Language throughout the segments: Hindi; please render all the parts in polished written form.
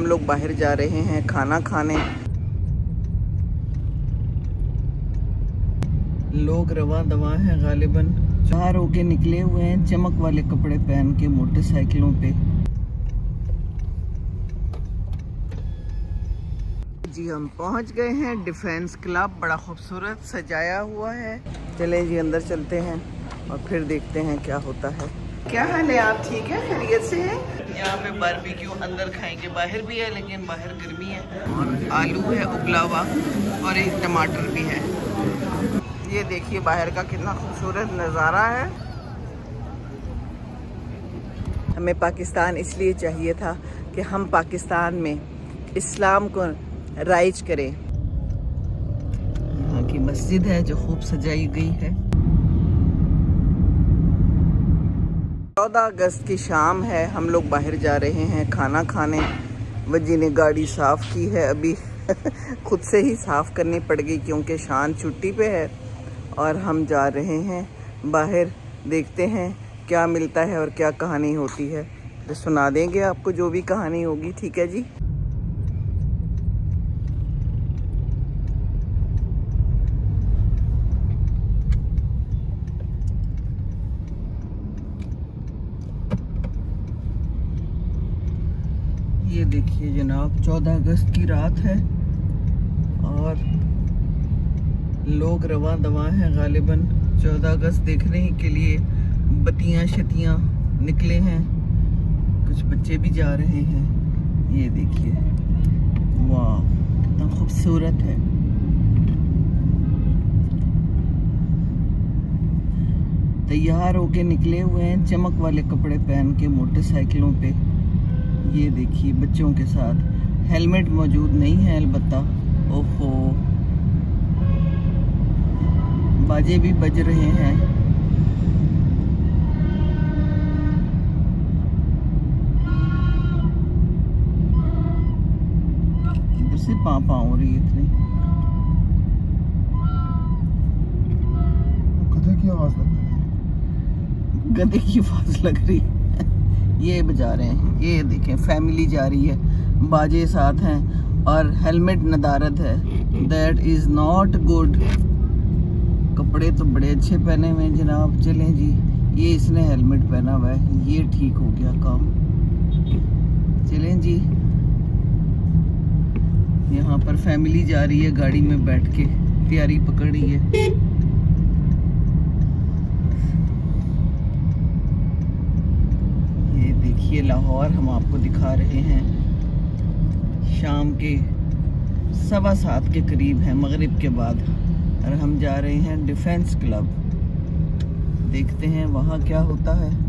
लोग बाहर जा रहे हैं खाना खाने। लोग रवा दवा हैं गालिबन, बाहर होके निकले हुए हैं चमक वाले कपड़े पहन के मोटरसाइकिलों पे। जी हम पहुंच गए हैं डिफेंस क्लब, बड़ा खूबसूरत सजाया हुआ है। चलें जी अंदर चलते हैं और फिर देखते हैं क्या होता है। क्या हाल है, आप ठीक है, खैरियत से हैं? यहाँ पे बारबेक्यू अंदर खाएंगे, बाहर भी है लेकिन बाहर गर्मी है। और आलू है उबला हुआ और एक टमाटर भी है। ये देखिए बाहर का कितना खूबसूरत नज़ारा है। हमें पाकिस्तान इसलिए चाहिए था कि हम पाकिस्तान में इस्लाम को राइज करें। यहाँ की मस्जिद है जो खूब सजाई गई है। 14 अगस्त की शाम है, हम लोग बाहर जा रहे हैं खाना खाने। वजी ने गाड़ी साफ़ की है, अभी खुद से ही साफ़ करनी पड़ गई क्योंकि शान छुट्टी पे है। और हम जा रहे हैं बाहर, देखते हैं क्या मिलता है और क्या कहानी होती है। तो सुना देंगे आपको जो भी कहानी होगी, ठीक है जी। ये देखिए जनाब 14 अगस्त की रात है और लोग रवा दवा हैं गालिबन 14 अगस्त देखने के लिए। बत्तियां शतियां निकले हैं, कुछ बच्चे भी जा रहे हैं। ये देखिए वाह कितना खूबसूरत है। तैयार होके निकले हुए हैं चमक वाले कपड़े पहन के मोटरसाइकिलों पे। ये देखिए बच्चों के साथ, हेलमेट मौजूद नहीं है अलबत्ता। ओहो बाजे भी बज रहे हैं। इधर से पापा हो रही है इतनी। गधे की आवाज लग रही है। गधे की आवाज लग रही है। ये बजा रहे हैं, ये देखें फैमिली जा रही है, बाजे साथ हैं और हेलमेट नदारद है। That is not good. कपड़े तो बड़े अच्छे पहने हुए हैं जनाब। चलें जी, ये इसने हेलमेट पहना हुआ है, ये ठीक हो गया काम। चलें जी, यहाँ पर फैमिली जा रही है गाड़ी में बैठ के, तैयारी पकड़ी है। ये लाहौर हम आपको दिखा रहे हैं, शाम के 7:15 के करीब है, मगरिब के बाद। और हम जा रहे हैं डिफेंस क्लब, देखते हैं वहाँ क्या होता है।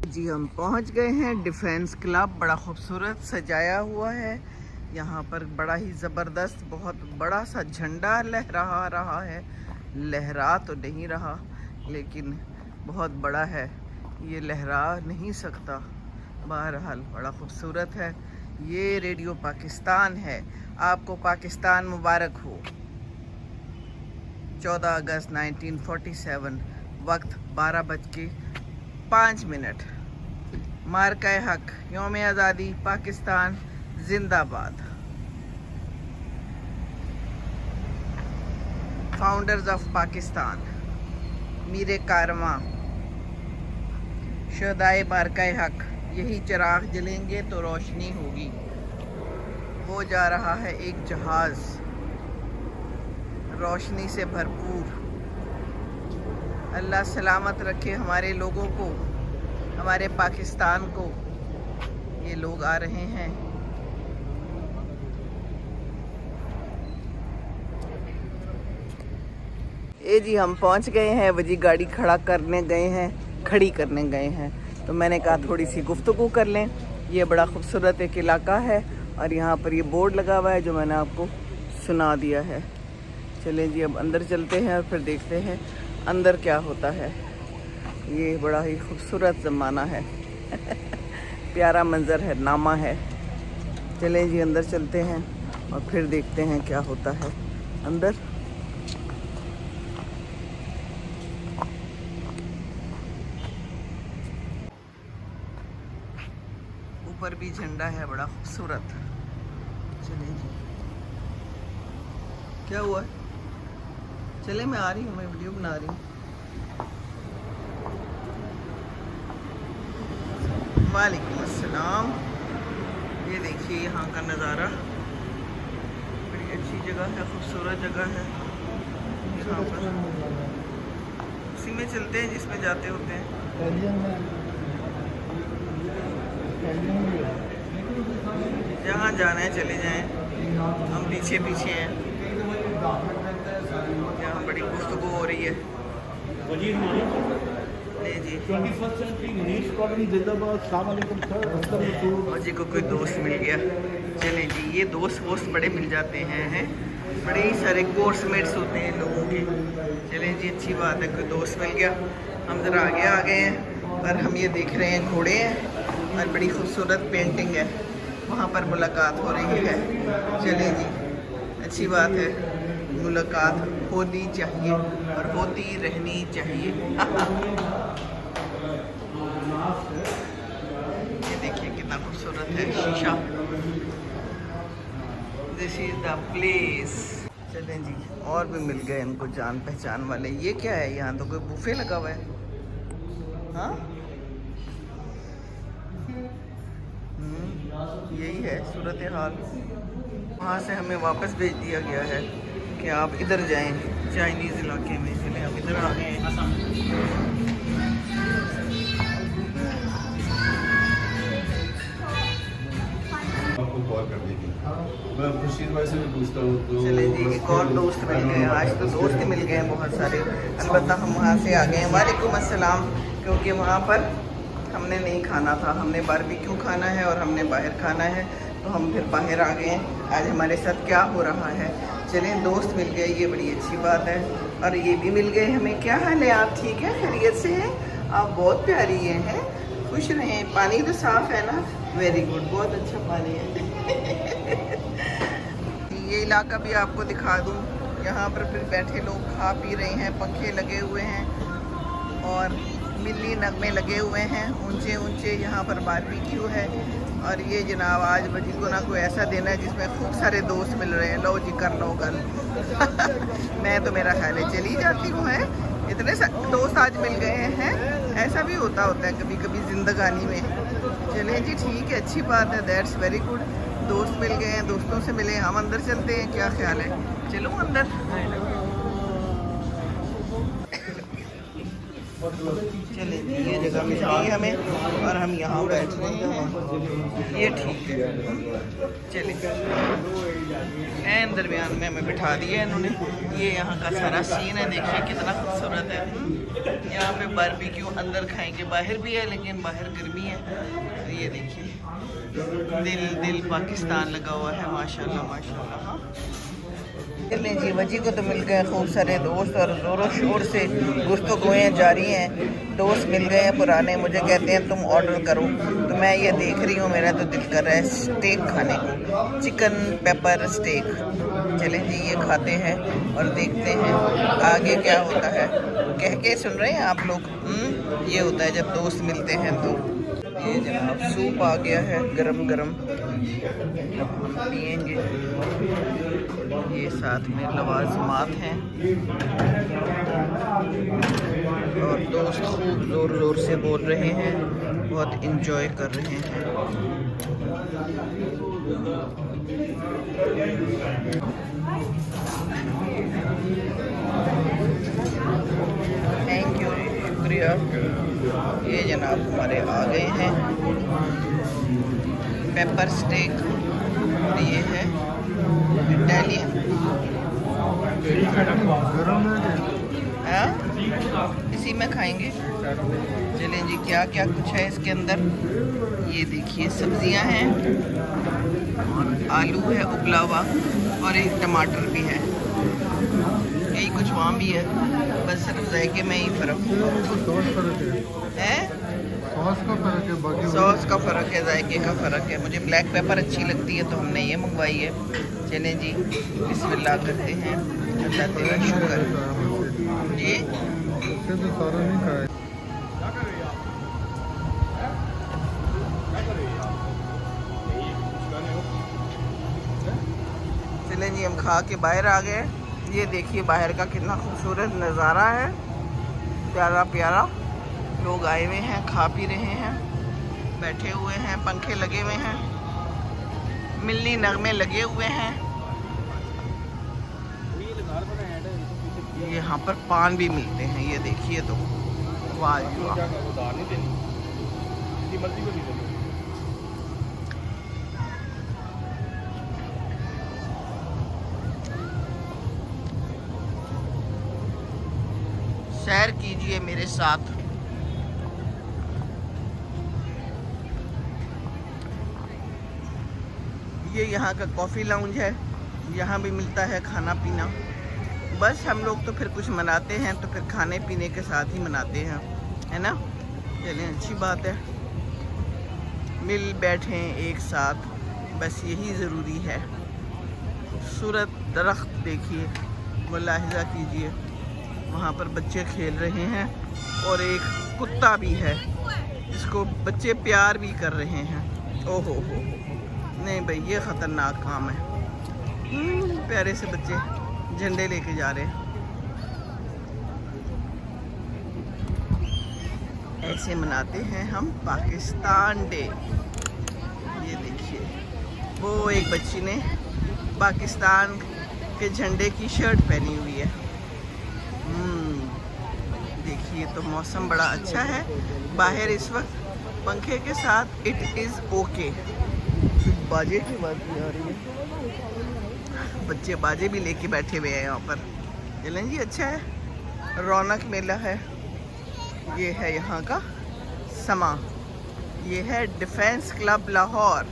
जी हम पहुंच गए हैं डिफेंस क्लब, बड़ा खूबसूरत सजाया हुआ है। यहाँ पर बड़ा ही ज़बरदस्त बहुत बड़ा सा झंडा लहरा रहा है। लहरा तो नहीं रहा लेकिन बहुत बड़ा है, ये लहरा नहीं सकता। बहरहाल बड़ा खूबसूरत है। ये रेडियो पाकिस्तान है। आपको पाकिस्तान मुबारक हो। 14 अगस्त 1947, वक्त 12:05। मार्का हक, यौम आज़ादी, पाकिस्तान जिंदाबाद। फाउंडर्स ऑफ पाकिस्तान, मीरे कारवां, शहदाए मार्का हक। यही चिराग जलेंगे तो रोशनी होगी। वो जा रहा है एक जहाज़ रोशनी से भरपूर। अल्लाह सलामत रखे हमारे लोगों को, हमारे पाकिस्तान को। ये लोग आ रहे हैं। जी हम पहुंच गए हैं। वजी गाड़ी खड़ी करने गए हैं। तो मैंने कहा थोड़ी सी गुफ्तगू कर लें। ये बड़ा खूबसूरत एक इलाका है और यहाँ पर ये बोर्ड लगा हुआ है जो मैंने आपको सुना दिया है। चलें जी, अब अंदर चलते हैं और फिर देखते हैं अंदर क्या होता है। ये बड़ा ही खूबसूरत ज़माना है प्यारा मंज़र है, नामा है। चलें जी, अंदर चलते हैं और फिर देखते हैं क्या होता है अंदर। ऊपर भी झंडा है बड़ा खूबसूरत। चलें जी, क्या हुआ है? चले, मैं आ रही हूँ, मैं वीडियो बना रही हूँ। वालेकुम अस्सलाम। ये देखिए यहाँ का नज़ारा, बड़ी अच्छी जगह है, खूबसूरत जगह है। यहाँ पर उसी में चलते हैं जिसमें जाते होते हैं। जहाँ जाना है चले जाएं, हम पीछे पीछे हैं। यहाँ बड़ी गुफ्तगू हो रही है। जी, जी को कोई दोस्त मिल गया। चलें जी, ये दोस्त वोस्त बड़े मिल जाते हैं, बड़े ही सारे कोर्समेट्स होते हैं लोगों के। चलें जी, अच्छी बात है, कोई दोस्त मिल गया। हम ज़रा आगे आ गए हैं और हम ये देख रहे हैं घोड़े हैं और बड़ी खूबसूरत पेंटिंग है, वहाँ पर मुलाकात हो रही है। चलें जी, अच्छी बात है, मुलाकात होनी चाहिए और होती रहनी चाहिए। ये देखिए कितना खूबसूरत है शीशा। This is the place. चलें जी, और भी मिल गए इनको जान पहचान वाले। ये क्या है? यहाँ तो कोई बुफे लगा हुआ है। हाँ, यही है सूरत हाल। वहाँ से हमें वापस भेज दिया गया है कि आप इधर जाएं, चाइनीज़ इलाके में। चलें, हम इधर आ गए हैं। आपको कॉल कर देगी। मैं खुर्शीद भाई से भी पूछता हूँ तो चलें जी, एक और दोस्त मिल गए। आज तो दोस्त ही मिल गए हैं बहुत सारे। अलबत्ता हम वहाँ से आ गए हैं, वालेकुम अस्सलाम, क्योंकि वहाँ पर हमने नहीं खाना था। हमने बारबेक्यू खाना है और हमने बाहर खाना है, तो हम फिर बाहर आ गए हैं। आज हमारे साथ क्या हो रहा है? चलें, दोस्त मिल गए, ये बड़ी अच्छी बात है। और ये भी मिल गए हमें। क्या हाल है? आप ठीक है, खैरियत से हैं? आप बहुत प्यारी हैं, खुश रहें। पानी तो साफ़ है ना? वेरी गुड, बहुत अच्छा पानी है। ये इलाका भी आपको दिखा दूँ। यहाँ पर फिर बैठे लोग खा पी रहे हैं, पंखे लगे हुए हैं और मिली नगमे लगे हुए हैं ऊंचे ऊंचे। यहाँ पर बारबेक्यू है। और ये जनाब आज वजी को ना कोई ऐसा देना है जिसमें खूब सारे दोस्त मिल रहे हैं। लो जी, कर लो गल। मैं तो, मेरा ख्याल है चली जाती हूँ, है इतने दोस्त आज मिल गए हैं। ऐसा भी होता है कभी कभी ज़िंदगानी में। चलें जी, ठीक है, अच्छी बात है, दैट्स वेरी गुड। दोस्त मिल गए हैं, दोस्तों से मिले। हम अंदर चलते हैं, क्या ख्याल है? चलो अंदर। चलें जी, ये जगह मिल गई हमें और हम यहाँ बैठ रहे हैं। ये ठीक है, चलें। एन दरमियान में हमें बिठा दिया इन्होंने। ये यहाँ का सारा सीन है, देखिए कितना खूबसूरत है। यहाँ पे बारबेक्यू अंदर खाएंगे, बाहर भी है लेकिन बाहर गर्मी है। तो ये देखिए, दिल दिल पाकिस्तान लगा हुआ है, माशाल्लाह माशाल्लाह। हाँ, चलें जी, वजी को तो मिल गए खूब सारे दोस्त और ज़ोरों शोर से गुफ्तगूएं जारी हैं। दोस्त मिल गए हैं पुराने, मुझे कहते हैं तुम ऑर्डर करो, तो मैं ये देख रही हूँ, मेरा तो दिल कर रहा है स्टेक खाने को, चिकन पेपर स्टेक। चलें जी, ये खाते हैं और देखते हैं आगे क्या होता है। कह के सुन रहे हैं आप लोग? ये होता है जब दोस्त मिलते हैं। तो ये जनाब सूप आ गया है गरम गरम, हम पिएंगे। ये साथ में लवाजमात हैं और दोस्त खूब ज़ोर ज़ोर से बोल रहे हैं, बहुत इंजॉय कर रहे हैं। थैंक यू, शुक्रिया। ये जनाब हमारे आ गए हैं पेपर स्टेक। ये है इटालियन। हाँ, इसी में खाएंगे। चलें जी, क्या क्या कुछ है इसके अंदर। ये देखिए सब्जियां हैं, आलू है उबला हुआ और एक टमाटर भी है। यही कुछ वहाँ भी है, बस सिर्फ जायके में ही फ़र्क है। सॉस का फ़र्क है, जायके का फ़र्क है। मुझे ब्लैक पेपर अच्छी लगती है तो हमने ये मंगवाई है। चलें जी, बिस्मिल्लाह करते हैं। अल्लाह तेरा शुक्र जी। चलें जी, हम खा के बाहर आ गए। ये देखिए बाहर का कितना खूबसूरत नज़ारा है, प्यारा प्यारा। लोग आए हुए हैं, खा पी रहे हैं, बैठे हुए हैं, पंखे लगे हुए हैं, मिलनी नगमे लगे हुए हैं। यहाँ पर पान भी मिलते हैं, ये देखिए तो वाह वाह। सैर कीजिए मेरे साथ। ये यहाँ का कॉफ़ी लाउंज है, यहाँ भी मिलता है खाना पीना। बस हम लोग तो फिर कुछ मनाते हैं तो फिर खाने पीने के साथ ही मनाते हैं, है ना। चलें, अच्छी बात है, मिल बैठें एक साथ, बस यही ज़रूरी है। खूबसूरत दरख्त देखिए, मुलाहिज़ा कीजिए, वहाँ पर बच्चे खेल रहे हैं और एक कुत्ता भी है जिसको बच्चे प्यार भी कर रहे हैं। ओहो हो, नहीं भाई ये ख़तरनाक काम है। प्यारे से बच्चे झंडे लेके जा रहे हैं। ऐसे मनाते हैं हम पाकिस्तान डे। ये देखिए, वो एक बच्ची ने पाकिस्तान के झंडे की शर्ट पहनी हुई है। देखिए तो मौसम बड़ा अच्छा है बाहर इस वक्त, पंखे के साथ इट इज़ ओके। बाजे की बात भी आ रही है, बच्चे बाजे भी लेके बैठे हुए हैं यहाँ पर। चलें जी, अच्छा है, रौनक मेला है। ये है यहाँ का समा, ये है डिफेंस क्लब लाहौर।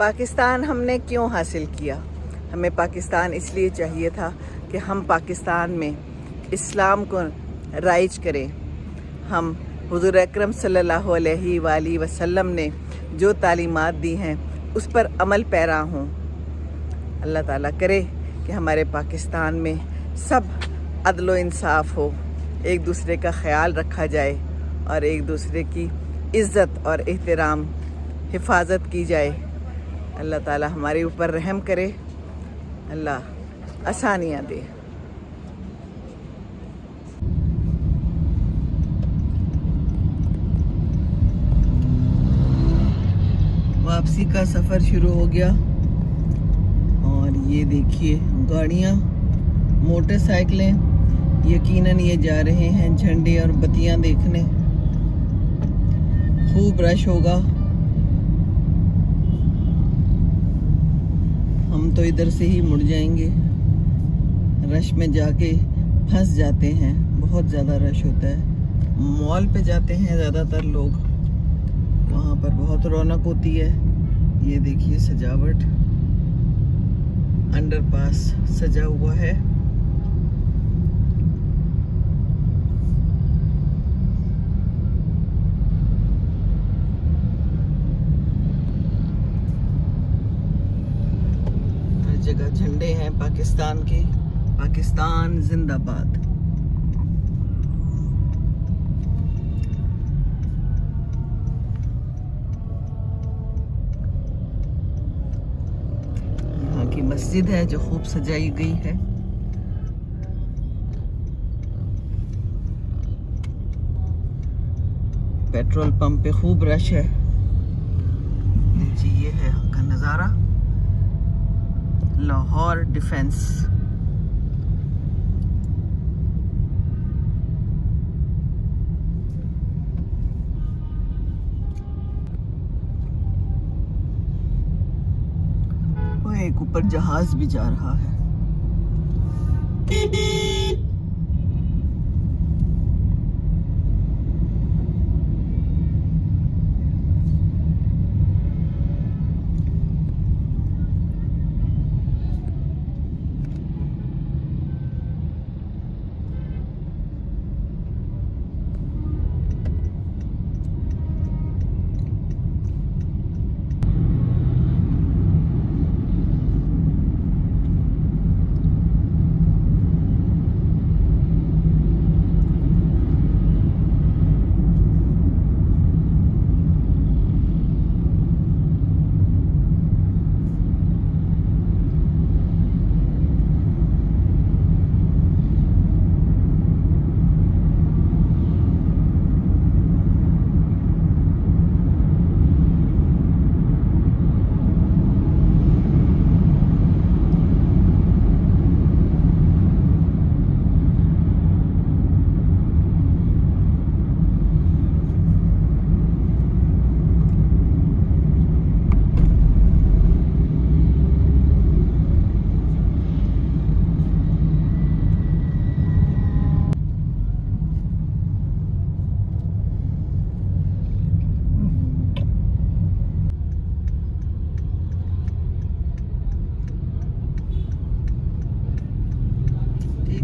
पाकिस्तान हमने क्यों हासिल किया? हमें पाकिस्तान इसलिए चाहिए था कि हम पाकिस्तान में इस्लाम को राइज करें। हम हुज़ूर अकरम सल्लल्लाहु अलैहि वसल्लम ने जो तालीमात दी हैं उस पर अमल पैरा हों। अल्लाह ताला करे कि हमारे पाकिस्तान में सब अदल व इंसाफ हो, एक दूसरे का ख्याल रखा जाए और एक दूसरे की इज़्ज़त और एहतराम हिफाजत की जाए। अल्लाह ताला हमारे ऊपर रहम करे, अल्लाह आसानियाँ दे। वापसी का सफ़र शुरू हो गया और ये देखिए गाड़ियाँ, मोटरसाइकिलें, यकीनन ये जा रहे हैं झंडे और बत्तियाँ देखने। खूब रश होगा। हम तो इधर से ही मुड़ जाएंगे, रश में जाके फंस जाते हैं, बहुत ज़्यादा रश होता है। मॉल पे जाते हैं ज़्यादातर लोग, वहाँ पर बहुत रौनक होती है। ये देखिए सजावट, अंडरपास सजा हुआ है। हर जगह झंडे हैं पाकिस्तान के। पाकिस्तान जिंदाबाद। की मस्जिद है जो खूब सजाई गई है। पेट्रोल पंप पे खूब रश है। जी ये है का नज़ारा। लाहौर डिफेंस। एक ऊपर जहाज भी जा रहा है।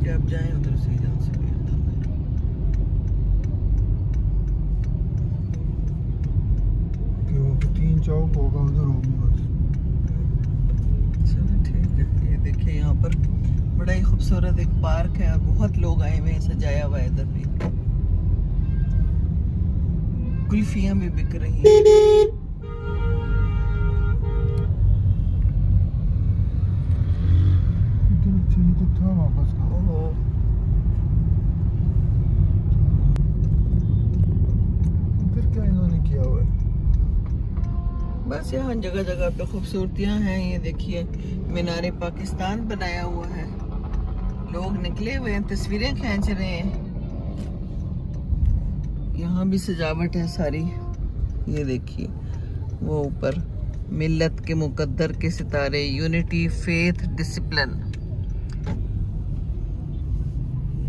आप जाएं उधर से जहाँ से भी क्यों 3 चौक होगा उधर होगी बस। चलो ठीक है। ये देखिए यहाँ पर बड़ा ही खूबसूरत एक पार्क है और बहुत लोग आए हुए हैं। सजाया हुआ है। इधर भी कुल्फियाँ भी बिक रही हैं। वापस इधर क्या इन्होंने किया हुआ है? बस यहाँ जगह जगह पे खूबसूरतियाँ हैं। ये देखिए मीनारे पाकिस्तान बनाया हुआ है। लोग निकले हुए हैं, तस्वीरें खींच रहे हैं। यहाँ भी सजावट है सारी। ये देखिए वो ऊपर मिल्लत के मुकद्दर के सितारे, यूनिटी फेथ डिसिप्लिन।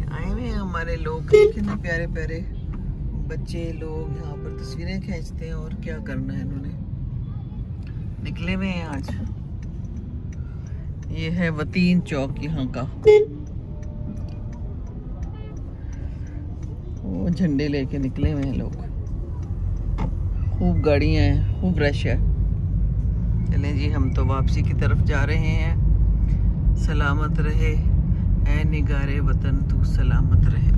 आए हुए हैं हमारे लोग। कितने प्यारे प्यारे बच्चे लोग यहाँ पर तस्वीरें खींचते हैं। और क्या करना है इन्होंने। निकले हुए हैं आज। ये है वतीन चौक यहाँ का। वो झंडे लेके निकले हुए हैं लोग। खूब गाड़ियाँ हैं, खूब रश है। चलें जी हम तो वापसी की तरफ जा रहे हैं। सलामत रहे ऐ निगारे वतन, तू सलामत रहे।